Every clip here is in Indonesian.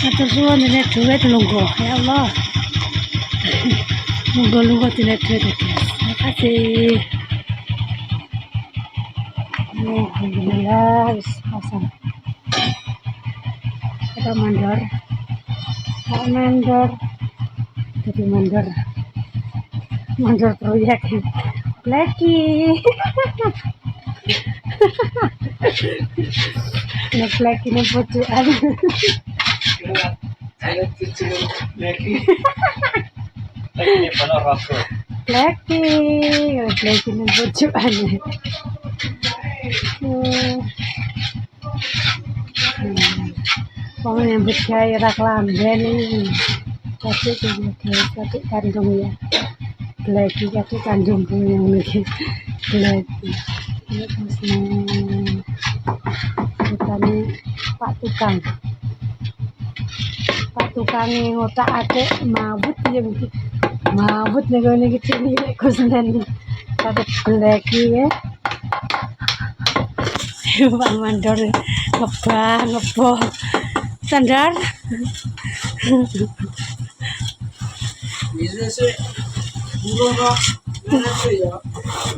Atur suwun ini duit lungguh ya Allah. Lungguh ini duit ya guys. Terima kasih. Alhamdulillah wis pasang. Kita mandor. Mandor. Jadi mandor. Mandor proyek. Blacky. Nge-black ini pojokan. Blacky ini pojokan. Wong nyambut gawe ra klamben iki. Tapi tapi kandung ya. Blacky tapi kandung yang iki. Blacky. Ini bukannya Pak Tukang. Pak Tukang ngotak-atik mabut ya mungkin. Mabut nih gue nih kecil nih kusen tapi Blacky ya. Pak Mandor ngeboh standar.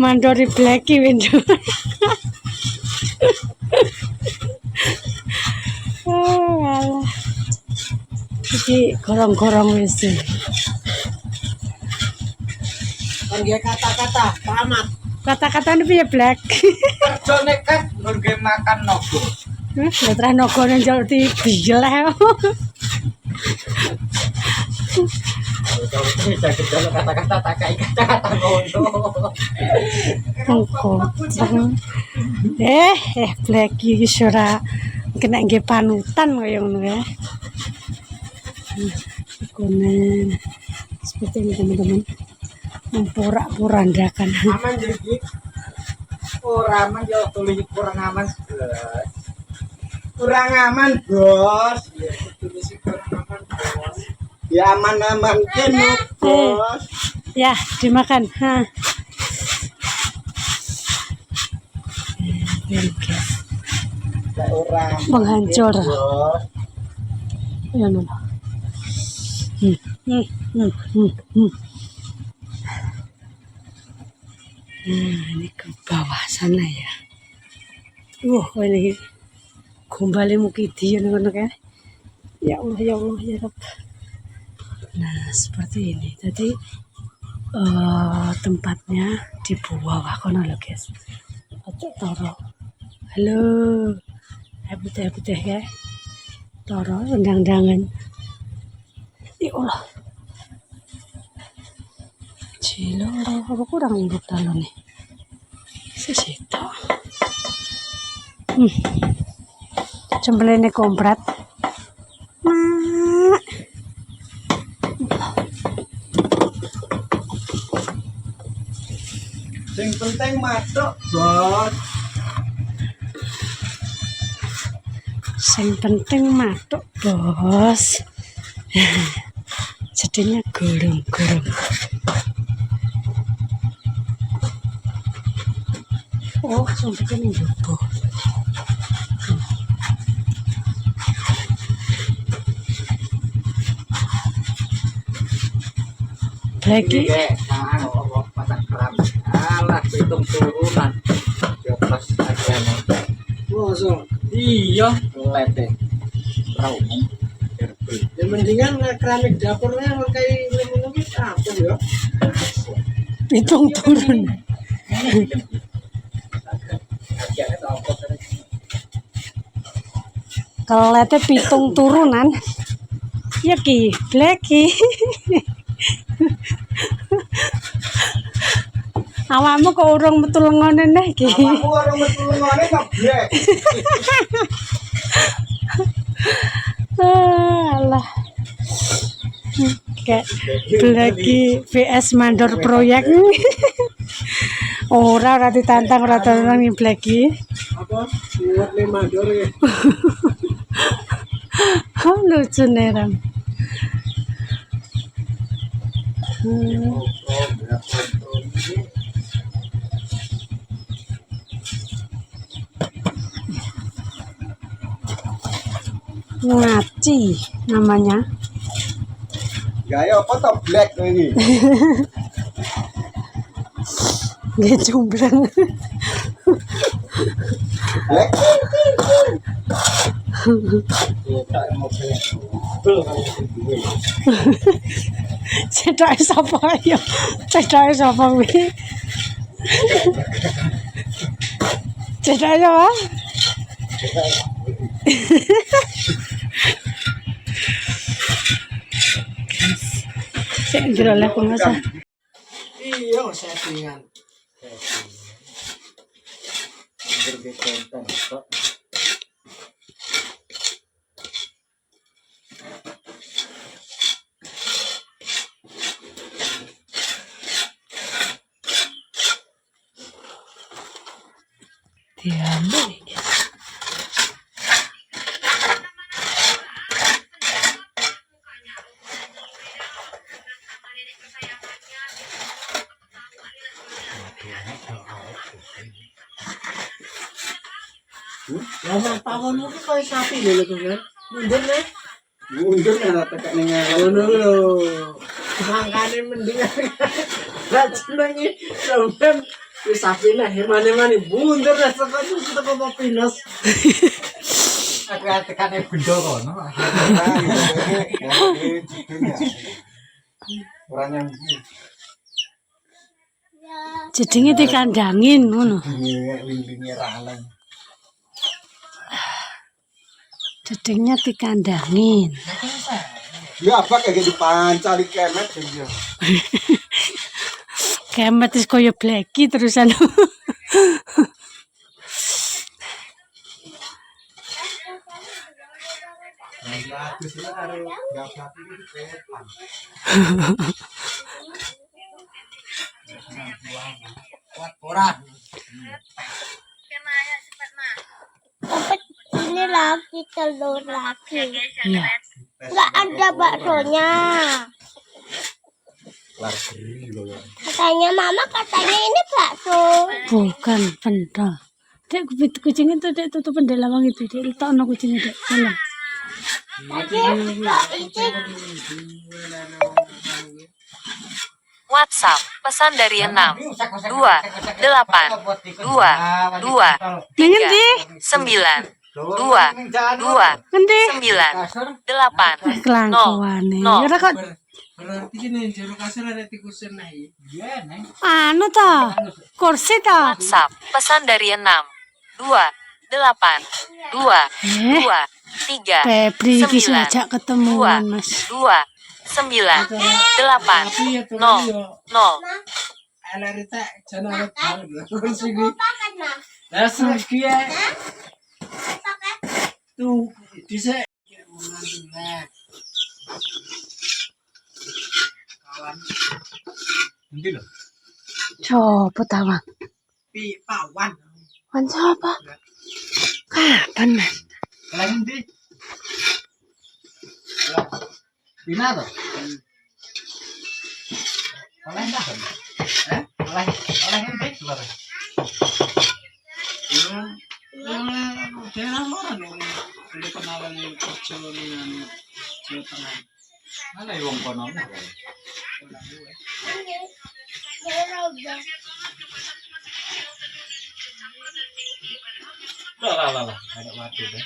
Mandori Blacky window. Oh, iki gorong-gorong wis. Kan dia kata-kata, pamat. Kata-kata piye Black? Kerja nekat nggo makan nogo. Lah terus nogone njol dibileh. Kata-kata tak kayak kata-kata ngono. Blacky iki ora kena nggih panutan kaya ngono ya. Kunen seperti ini teman-teman. Memporak-porandakan. Aman jadi. Ora aman yo tulis kurang aman. Kurang aman, Bos. Ya, tulis kurang aman, Bos. Ya aman-aman kan, Bos. Ya, dimakan. Ha. Menghancur. Ya, no. Ini ke bawah sana ya. Ini kembali mukidi ngono kan. Ya Allah ya Allah ya Rabb. Nah, seperti ini. Tadi tempatnya di bawah kono lho, guys. Ojo toro. Halo. Putih-putih ya. Toro rendang-rendangan. Ya Allah. Cilo apa kurang ngurut talon nih. Sesito. Cembelene komprat. Sing penting matuk, Bos. Sing penting matuk, Bos. Jadinya gurung-gurung. Oh, sumpitnya nih jopo. Blacky pasang keram. Alah, hitung turunan. Ya pas aja nih. Masa? Iya, lete. Raung. Ya mendingan keramik dapurnya pakai lemon-lemon apa ya? hitung turun. Kelete pitung turunan. Ya ki, Blacky. Awakmu kok urung metu lengone neh iki. Aku ora metu lengone kok Black. Alah. Kayak Blacky VS mandor proyek. Ora ditantang ora tantang nih Blacky. Apa? Buat nih mandor ya. Lucu nih Ram. Ngaci namanya. Gaya apa toh black ini? Dia jumbrang. Black. Cedak sapa ya? Cedak sapa kuwi? Cedak apa? Sik ndelok aku masa. Iya, settingan. Diambil iki. Lah pawonmu ki koyo sapi lho kan. Mundur nih. Mundur nek tekek ning Ngono lho. Mangkane mending lah jenenge sampean wis sapi nih mane-mane mundur lah saka pinus. Aku tekane benda kono. Ora yang Jedinge dikandangin ngono. linge raleng. Jedingnya dikandangin. Ya apa kayak dipancali kemet ya. Kemet wis koyo bleki terusan. Ini lagi telur lagi. Iya. Nggak ada baksonya. Katanya mama katanya ini bakso. Bukan pendel. Dek kucing itu dek tutup pendel lawang itu. Dek letokno kucing dek. Salah. WhatsApp pesan dari 6 2 8 2 2 Nang endi? 9 2 2 Endi? 9 8 Kelangkuane. No. Ora kok Berarti ini jero kasur ada tikusin nah. Iya, Neng. anu ta? Kursi ta? WhatsApp pesan dari 6 2 8 2 2 3 Febri iki Sembilan. ajak ketemuan, Mas. 2 9 8 0 0 Alarita channel hal kursi gue. Pakai mah. Dasar kia Pakai. tuh bisa Nanti loh. Coba tawang. pi pawan. Wan coba. Kapan, Mas? Lain nanti. Bina tuh. Oleh dah. Oleh nanti keluar. Daerah mana nih? Udah kenalan yang kecil dengan Jawa Tengah. Mana yang kono? Ini. Dia roda. Lah. Ada waktu deh.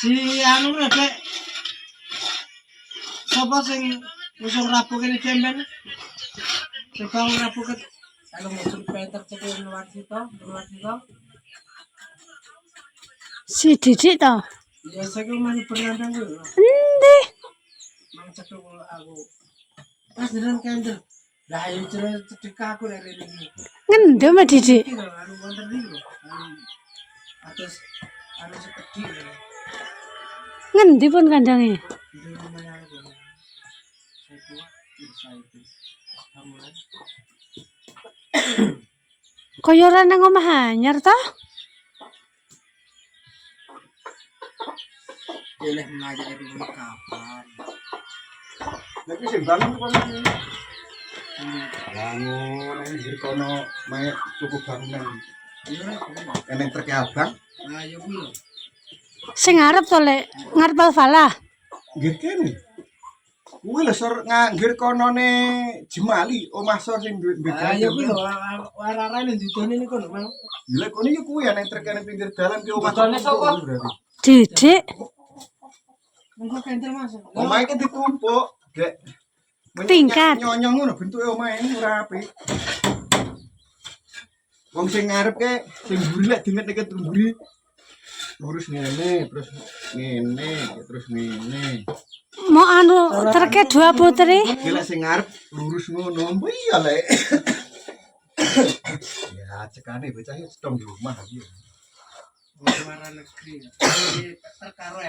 Si anu rek sapa sing usung rapuh kene jemben? Sing bangun rapuh ke anu musuh peter cekul luar situ. Si Didik ta? Ya saya mana pernah dulu. Endi? Mang cekul aku. Pas dengan kandel. Lah ayo cerita cedek aku dari ini. Ngendi Mas Didik? Iki lho anu wonten niku. Atus anu sekedhi. Ngendi pun kandange? Di rumahnya aku. Saya kuat bisa itu. Kamu kan? Kaya ora nang omah anyar ta? Boleh mengajak rumah kapan? Tapi sing bangun kono. Bangun anjir kono mayat tuku bangunan. Eneng trek abang. Ayo kuwi. Sing ngarep to lek ngarep Alfala. Nggih kene. Kuwi lho sor nggir konone Jemali, omah sor sing beda. Ayo kuwi lho wararane didone niku lho, Bang. Lha kono yo kuwi ana trek kene pinggir dalan ki omah Didone sapa? berarti. Didik. Monggo kentel Mas. Omahe ki ditumpuk, Dek. Tingkat. Nyonyong ngono bentuke omahe ora apik. Wong sing ngarep ke sing mburi lek dinget-dinget mburi. Lurus ngene, terus ngene, terus ngene. Mau anu treke 2 putri. Ki lek sing ngarep lurus ngono, iya lek. Ya, cekane bocah iki sedong di rumah iki. Luar negeri. Perkara